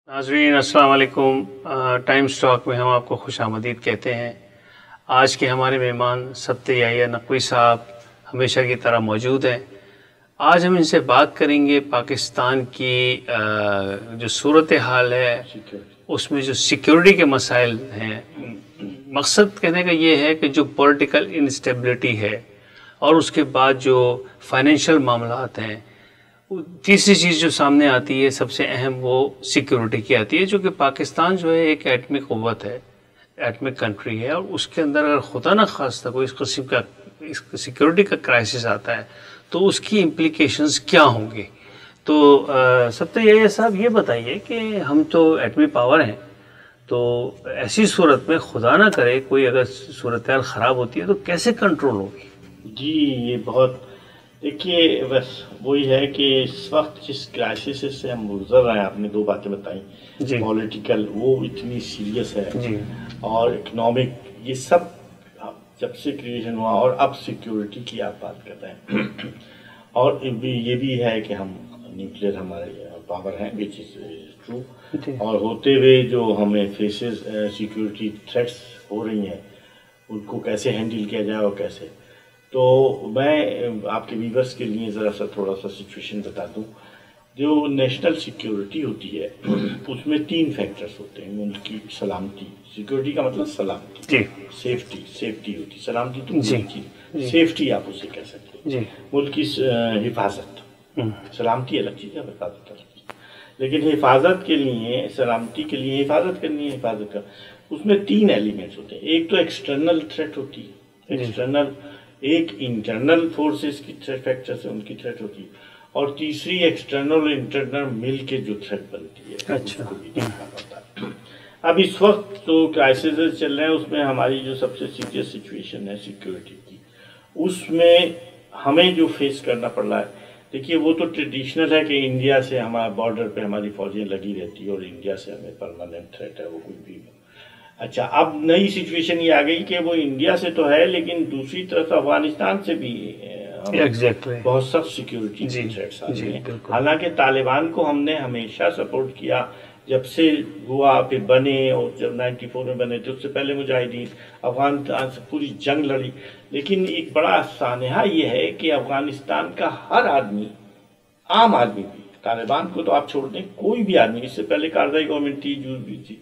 ناظرین السلام علیکم۔ ٹائم سٹاک میں ہم آپ کو خوش آمدید کہتے ہیں۔ آج کے ہمارے مہمان سبت یحییٰ نقوی صاحب ہمیشہ کی طرح موجود ہیں۔ آج ہم ان سے بات کریں گے پاکستان کی جو صورتحال ہے اس میں جو سیکیورٹی کے مسائل ہیں۔ مقصد کہنے کا یہ ہے کہ جو پولیٹیکل انسٹیبلٹی ہے اور اس کے بعد جو فائنینشیل معاملات ہیں، تیسری چیز جو سامنے آتی ہے سب سے اہم وہ سیکیورٹی کی آتی ہے، جو کہ پاکستان جو ہے ایک ایٹمی قوت ہے، ایٹمک کنٹری ہے، اور اس کے اندر اگر خدا نہ خواستہ کوئی اس قسم کا سیکیورٹی کا کرائسس آتا ہے تو اس کی امپلیکیشنز کیا ہوں گے۔ تو سبت یحییٰ صاحب یہ بتائیے کہ ہم تو ایٹمی پاور ہیں، تو ایسی صورت میں خدا نہ کرے کوئی اگر صورتحال خراب ہوتی ہے تو کیسے کنٹرول ہوگی؟ جی یہ بہت دیکھیے، بس وہی ہے کہ اس وقت جس کرائسس سے ہم گزر رہے ہیں، آپ نے دو باتیں بتائیں، جی پولیٹیکل وہ اتنی سیریس ہے، جی اور اکنامک، یہ سب جب سے کریشن ہوا، اور اب سیکیورٹی کی آپ بات کر رہے ہیں، اور یہ بھی ہے کہ ہم نیوکلیئر ہمارے پاور ہیں، وچ از ٹرو، اور ہوتے ہوئے جو ہمیں فیسز سیکیورٹی تھریٹس ہو رہی ہیں ان کو کیسے ہینڈل کیا جائے اور کیسے۔ تو میں آپ کے ویورس کے لیے ذرا سا تھوڑا سا سچویشن بتا دوں۔ جو نیشنل سیکیورٹی ہوتی ہے اس میں تین فیکٹرز ہوتے ہیں۔ ملک کی سلامتی، سیکیورٹی کا مطلب سلامتی، جی سیفٹی ہوتی ہے، سلامتی تو چیز، سیفٹی آپ اسے کہہ سکتے ہیں۔ جی ملک کی حفاظت، سلامتی الگ چیز ہے، حفاظت الگ چیز، لیکن حفاظت کے لیے، سلامتی کے لیے حفاظت کرنی ہے، حفاظت کا اس میں تین ایلیمنٹس ہوتے ہیں۔ ایک تو ایکسٹرنل تھریٹ ہوتی ہے، ایکسٹرنل، ایک انٹرنل فورسز کی فیکٹرز ہیں، ان کی تھریٹ ہوتی ہے، اور تیسری ایکسٹرنل اور انٹرنل مل کے جو تھریٹ بنتی ہے اس کو بھی دیکھنا پڑتا ہے۔ اب اس وقت جو کرائسس چل رہے ہیں اس میں ہماری جو سب سے سیریس سچویشن ہے سیکیورٹی کی، اس میں ہمیں جو فیس کرنا پڑ رہا ہے، دیکھیے وہ تو ٹریڈیشنل ہے کہ انڈیا سے ہمارا بارڈر پہ ہماری فوجیں لگی رہتی ہے، اور انڈیا سے ہمیں پرماننٹ تھریٹ ہے وہ کوئی بھی۔ اچھا، اب نئی سچویشن یہ آ گئی کہ وہ انڈیا سے تو ہے لیکن دوسری طرف افغانستان سے بھی بہت سخت سیکیورٹی تھریٹس آ رہے ہیں۔ حالانکہ طالبان کو ہم نے ہمیشہ سپورٹ کیا، جب سے ہوا پھر بنے، اور جب 94 میں بنے تو اس سے پہلے مجاہدین افغانستان سے پوری جنگ لڑی، لیکن ایک بڑا سانحہ یہ ہے کہ افغانستان کا ہر آدمی، عام آدمی بھی، طالبان کو تو آپ چھوڑ دیں، کوئی بھی آدمی، اس سے پہلے کارزائی گورنمنٹ تھی جو بھی تھی،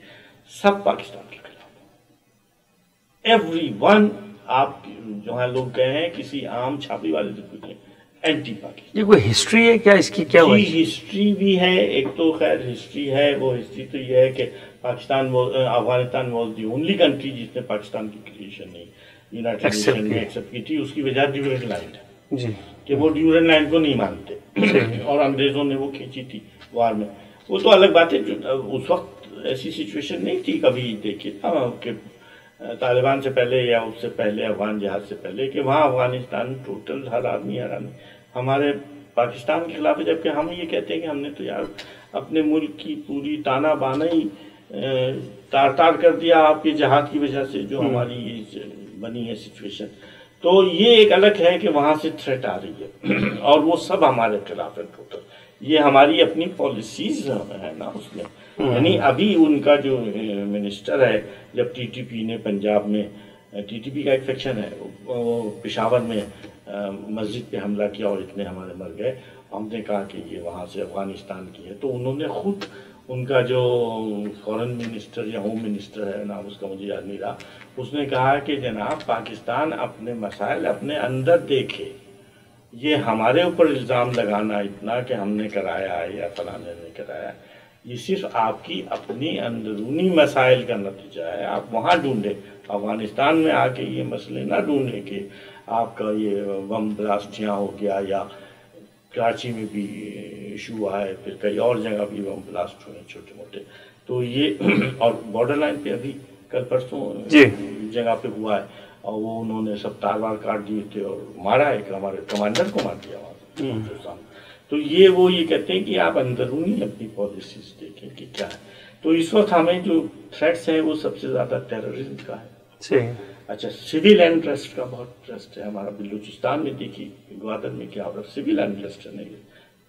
سب پاکستان کے خلاف، ایوری ون۔ آپ جو ہے لوگ کہے ہیں کسی عام چھاپی والے سے پوچھیں، اینٹی پاکستان۔ یہ کوئی ہسٹری ہے کیا اس کی؟ کیا جی ہسٹری بھی ہے، ایک تو خیر ہسٹری ہے، وہ ہسٹری تو یہ ہے کہ Afghanistan was the only country جس نے پاکستان کی کریشن نہیں یونائٹڈ نیشن میں ایکسیپٹ کی تھی۔ اس کی وجہ ڈیورنٹ لائن ہے کہ وہ ڈیورنٹ لائن کو نہیں مانتے، اور انگریزوں نے وہ کھینچی تھی وار میں۔ وہ تو الگ بات ہے، اس وقت ایسی سچویشن نہیں تھی کبھی، دیکھیے کہ طالبان سے پہلے یا اس سے پہلے، افغان جہاد سے پہلے، کہ وہاں افغانستان ٹوٹل ہر آدمی ہمارے پاکستان کے خلاف ہے، جبکہ ہم یہ کہتے ہیں کہ ہم نے تو یار اپنے ملک کی پوری تانا بانا ہی تار کر دیا آپ کے جہاد کی وجہ سے، جو ہماری بنی ہے سچویشن۔ تو یہ ایک الگ ہے کہ وہاں سے تھریٹ آ رہی ہے، اور وہ سب ہمارے خلاف ہے ٹوٹل۔ یہ ہماری اپنی پالیسیز ہے نا اس میں، یعنی ابھی ان کا جو منسٹر ہے، جب ٹی ٹی پی نے پنجاب میں، ٹی ٹی پی کا ایک فیکشن ہے، وہ پشاور میں مسجد پہ حملہ کیا اور اتنے ہمارے مر گئے، ہم نے کہا کہ یہ وہاں سے افغانستان کی ہے، تو انہوں نے خود، ان کا جو فورن منسٹر یا ہوم منسٹر ہے، نام اس کا مجھے یاد نہیں رہا، اس نے کہا کہ جناب پاکستان اپنے مسائل اپنے اندر دیکھے، یہ ہمارے اوپر الزام لگانا اتنا کہ ہم نے کرایا ہے یا فلانے نے کرایا ہے، یہ صرف آپ کی اپنی اندرونی مسائل کا نتیجہ ہے، آپ وہاں ڈھونڈیں، افغانستان میں آ کے یہ مسئلے نہ ڈھونڈیں کہ آپ کا یہ بم بلاسٹ یہاں ہو گیا، یا کراچی میں بھی ایشو آئے، پھر کئی اور جگہ بھی بم بلاسٹ ہوئے چھوٹے موٹے، تو یہ اور بارڈر لائن پہ ابھی کل پرسوں جگہ پہ ہوا ہے، اور وہ انہوں نے سب تار وار کاٹ دیے تھے اور مارا، ایک ہمارے کمانڈر کو مار دیا وہاں۔ تو وہ یہ کہتے ہیں کہ آپ اندرونی اپنی پالیسیز دیکھیں کہ کیا ہے۔ تو اس وقت ہمیں جو تھریٹس ہیں وہ سب سے زیادہ ٹیررزم کا ہے۔ اچھا، سول انٹرسٹ کا بہت انٹرسٹ ہے ہمارا، بلوچستان میں دیکھیے، گوادر میں کیا ہو رہا ہے، سول انٹرسٹ ہے نہیں،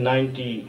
90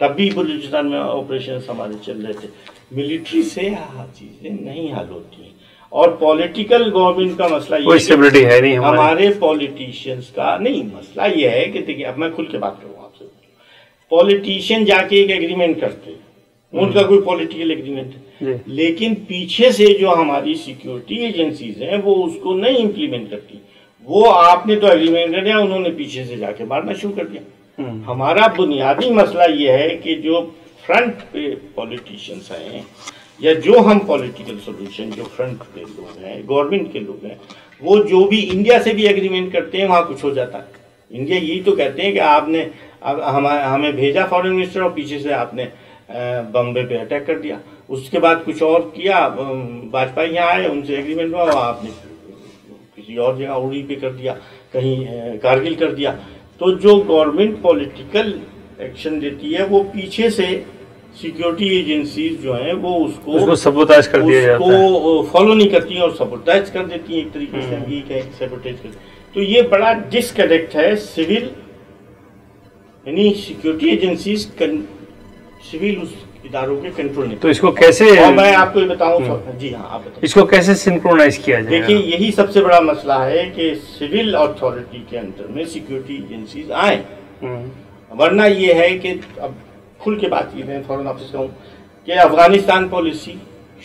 تب بھی بلوچستان میں آپریشن ہمارے چل رہے تھے. ملٹری سے چیزیں نہیں حل ہوتی ہیں. اور پولیٹیکل گورنمنٹ کا مسئلہ یہ ہے نہیں ہمارے پولیٹیشینس کا نہیں. مسئلہ یہ ہے کہ دیکھیے اب میں کھل کے بات کروں آپ سے. پولیٹیشین جا کے ایک ایگریمنٹ کرتے ہیں, ان کا کوئی پولیٹیکل ایگریمنٹ ہے, لیکن پیچھے سے جو ہماری سیکیورٹی ایجنسیز ہیں وہ اس کو نہیں امپلیمنٹ کرتی. وہ آپ نے تو ایگریمنٹ کر دیا, انہوں نے پیچھے سے جا کے مارنا شروع کر دیا. ہمارا بنیادی مسئلہ یہ ہے کہ جو فرنٹ پہ پولیٹیشینس ہیں یا جو ہم پولیٹیکل سولوشن جو فرنٹ پہ لوگ ہیں, گورنمنٹ کے لوگ ہیں, وہ جو بھی انڈیا سے بھی ایگریمنٹ کرتے ہیں وہاں کچھ ہو جاتا ہے. انڈیا یہی تو کہتے ہیں کہ آپ نے ہمیں بھیجا فارن منسٹر اور پیچھے سے آپ نے بمبے پہ اٹیک کر دیا. اس کے بعد کچھ اور کیا, واجپئی یہاں آئے, ان سے ایگریمنٹ ہوا, آپ نے کسی اور جگہ اڑی پہ کر دیا, کہیں کارگل کر دیا. تو جو گورنمنٹ پولیٹیکل ایکشن دیتی ہے وہ پیچھے سے سیکیورٹی ایجنسیز جو ہیں وہ اس کو سبوتاج کر دیا جاتا ہے, اس کو فالو نہیں کرتی ہیں اور سبوتاج کر دیتی ہیں ایک طریقے سے. ہم یہ کہیں سبوتاج کر. تو یہ بڑا ڈسکنیکٹ ہے سول یعنی سیکیورٹی ایجنسیز سول اس اداروں کے کنٹرول نہیں. تو اس کو کیسے, میں آپ کو یہ بتاؤں. جی ہاں آپ بتائیں, اس کو کیسے سنکرونائز کیا جائے؟ دیکھیے یہی سب سے بڑا مسئلہ ہے کہ سول اتھارٹی کے انڈر میں سیکیورٹی ایجنسیز آئیں. ورنہ یہ ہے کہ اب کھل کے بات کی میں فارن آفس کا ہوں کہ افغانستان پالیسی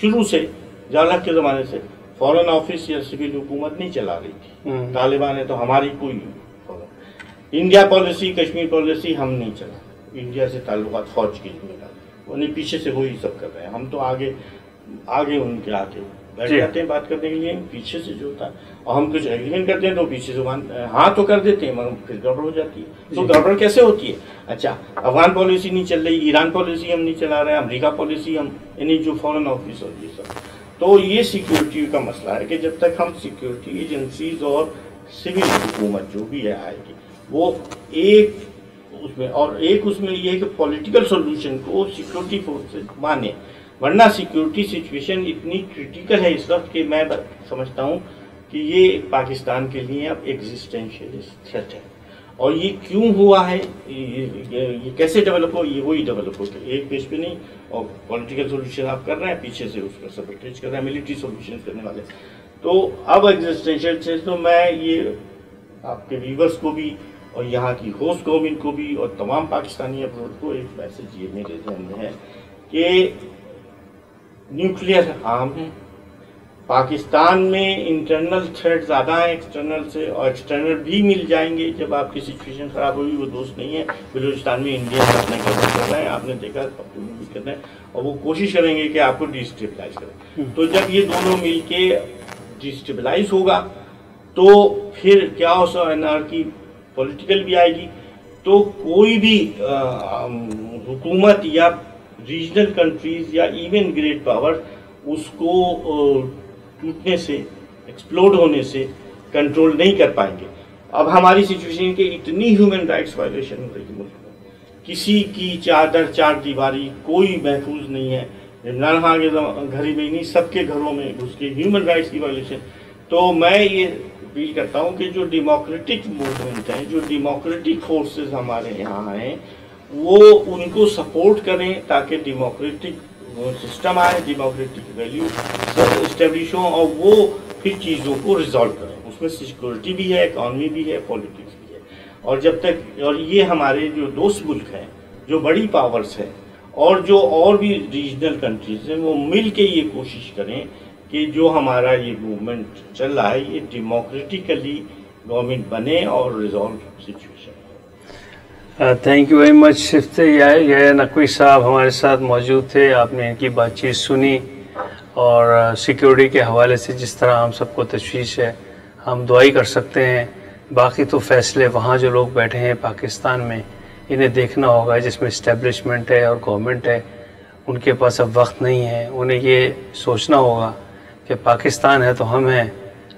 شروع سے جالک کے زمانے سے فارن آفس یا سول حکومت نہیں چلا رہی تھی. طالبان ہے تو ہماری کوئی انڈیا پالیسی, کشمیر پالیسی ہم نہیں چلا. انڈیا سے تعلقات فوج کے ذمہ دار, انہیں پیچھے سے وہی سب کر رہے ہیں. ہم تو آگے ان کے آگے بیٹھ جاتے ہیں بات کرنے کے لیے, پیچھے سے جو ہوتا ہے. اور ہم کچھ ایگریمنٹ کرتے ہیں تو پیچھے سے ہاں تو کر دیتے ہیں مگر پھر گڑبڑ ہو جاتی ہے. تو گڑبڑ کیسے ہوتی ہے؟ اچھا افغان پالیسی نہیں چل رہی, ایران پالیسی ہم نہیں چلا رہے, امریکہ پالیسی ہم, یعنی جو فارن آفس اور یہ سب. تو یہ سیکیورٹی کا مسئلہ ہے کہ جب تک ہم سیکیورٹی ایجنسیز اور سول حکومت جو بھی ہے آئے گی وہ ایک اس میں, اور ایک اس میں یہ ہے کہ پولیٹیکل سولوشن کو سیکیورٹی فورسز مانے. ورنہ سیکیورٹی سچویشن اتنی کرٹیکل ہے اس وقت کہ میں سمجھتا ہوں کہ یہ پاکستان کے لیے اب ایگزسٹینشیل تھریٹ ہے. اور یہ کیوں ہوا ہے, یہ کیسے ڈیولپ ہو, یہ وہی ڈیولپ ہو کہ ایک بیس پہ نہیں, اور پولیٹیکل سولوشن آپ کر رہے ہیں, پیچھے سے اس کا سبوٹیج کر رہے ہیں ملٹری سولوشن کرنے والے. تو اب ایگزسٹینشیل تھریٹ. تو میں یہ آپ کے ویورز کو بھی اور یہاں کی ہوسٹ گورنمنٹ کو بھی اور تمام پاکستانی ابروڈ کو ایک میسج یہ میرے ذہن میں ہے کہ نیوکلیئر عام ہے. پاکستان میں انٹرنل تھریٹ زیادہ ہیں ایکسٹرنل سے, اور ایکسٹرنل بھی مل جائیں گے جب آپ کی سچویشن خراب ہوگی. وہ دوست نہیں ہے بلوچستان میں انڈیا اپنے گھر کر رہے ہیں, آپ نے دیکھا اپنے بھی کر رہے ہیں, اور وہ کوشش کریں گے کہ آپ کو ڈیسٹیبلائز کریں. تو جب یہ دونوں مل کے ڈیسٹیبلائز ہوگا تو پھر کیا ہو سکتا ہے کی پولیٹیکل بھی آئے گی. تو کوئی بھی حکومت یا ریجنل کنٹریز یا ایون گریٹ پاور اس کو ٹوٹنے سے, ایکسپلوڈ ہونے سے کنٹرول نہیں کر پائیں گے. اب ہماری سچویشن کہ اتنی ہیومن رائٹس وائلیشن ہو رہی ہے ملک میں, کسی کی چادر چار دیواری کوئی محفوظ نہیں ہے. عمران خان کے گھر ہی میں نہیں, سب کے گھروں میں اس کے ہیومن رائٹس کی وائلیشن. تو میں یہ اپیل کرتا ہوں کہ جو ڈیموکریٹک موومنٹ ہیں, جو ڈیموکریٹک فورسز ہمارے یہاں ہیں, وہ ان کو سپورٹ کریں تاکہ ڈیموکریٹک سسٹم آئے, ڈیموکریٹک ویلیو اسٹیبلش ہوں, اور وہ پھر چیزوں کو ریزالو کریں. اس میں سیکورٹی بھی ہے, اکانومی بھی ہے, پولیٹکس بھی ہے. اور جب تک, اور یہ ہمارے جو دوست ملک ہیں, جو بڑی پاورز ہیں, اور جو اور بھی ریجنل کنٹریز ہیں, وہ مل کے یہ کوشش کریں کہ جو ہمارا یہ موومنٹ چل رہا ہے یہ ڈیموکریٹیکلی گورنمنٹ بنے اور resolve situation. Thank you very much. یہ نقوی صاحب ہمارے ساتھ موجود تھے, آپ نے ان کی بات چیت سنی, اور سیکیورٹی کے حوالے سے جس طرح ہم سب کو تشویش ہے, ہم دعائی کر سکتے ہیں. باقی تو فیصلے وہاں جو لوگ بیٹھے ہیں پاکستان میں, انہیں دیکھنا ہوگا, جس میں اسٹیبلشمنٹ ہے اور گورنمنٹ ہے, ان کے پاس اب وقت نہیں ہے. انہیں یہ سوچنا ہوگا کہ پاکستان ہے تو ہم ہیں,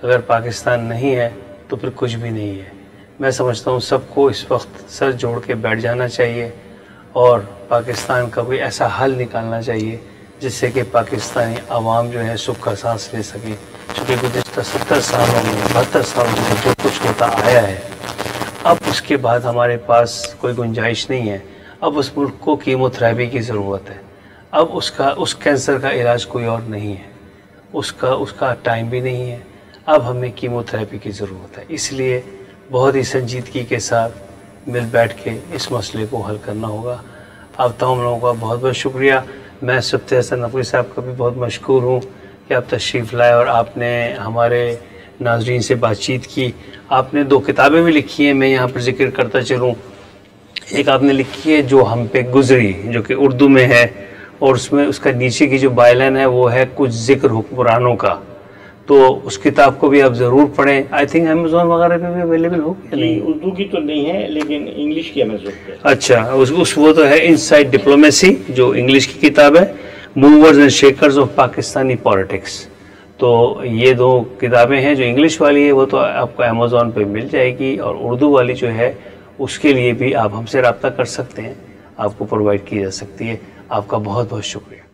اگر پاکستان نہیں ہے تو پھر کچھ بھی نہیں ہے. میں سمجھتا ہوں سب کو اس وقت سر جوڑ کے بیٹھ جانا چاہیے, اور پاکستان کا کوئی ایسا حل نکالنا چاہیے جس سے کہ پاکستانی عوام جو ہے سکھ کا سانس لے سکے. چونکہ گزشتہ 70 سالوں میں 72 سالوں میں جو کچھ ہوتا آیا ہے, اب اس کے بعد ہمارے پاس کوئی گنجائش نہیں ہے. اب اس ملک کو کیموتھراپی کی ضرورت ہے. اب اس کینسر کا علاج کوئی اور نہیں ہے, اس کا ٹائم بھی نہیں ہے. اب ہمیں کیموتھراپی کی ضرورت ہے. اس لیے بہت ہی سنجیدگی کے ساتھ مل بیٹھ کے اس مسئلے کو حل کرنا ہوگا. آپ تمام لوگوں کا بہت بہت شکریہ. میں سبطِ حسن نقوی صاحب کا بھی بہت مشکور ہوں کہ آپ تشریف لائے اور آپ نے ہمارے ناظرین سے بات چیت کی. آپ نے 2 کتابیں بھی لکھی ہیں, میں یہاں پر ذکر کرتا چلوں. ایک آپ نے لکھی ہے جو ہم پہ گزری, جو کہ اردو میں ہے, اور اس کا نیچے کی جو بائی لائن ہے وہ ہے کچھ ذکر حکمرانوں کا. تو اس کتاب کو بھی آپ ضرور پڑھیں. آئی تھنک امیزون وغیرہ پہ بھی اویلیبل ہوگی. نہیں, اردو کی تو نہیں ہے لیکن انگلش کی امیزون پہ. اچھا, وہ تو ہے انسائڈ ڈپلومیسی, جو انگلش کی کتاب ہے, movers and shakers of Pakistani politics. تو یہ 2 کتابیں ہیں. جو انگلش والی ہے وہ تو آپ کو امیزون پہ مل جائے گی, اور اردو والی جو ہے اس کے لیے بھی آپ ہم سے رابطہ کر سکتے ہیں, آپ کو پرووائڈ کی جا سکتی ہے. آپ کا بہت بہت شکریہ.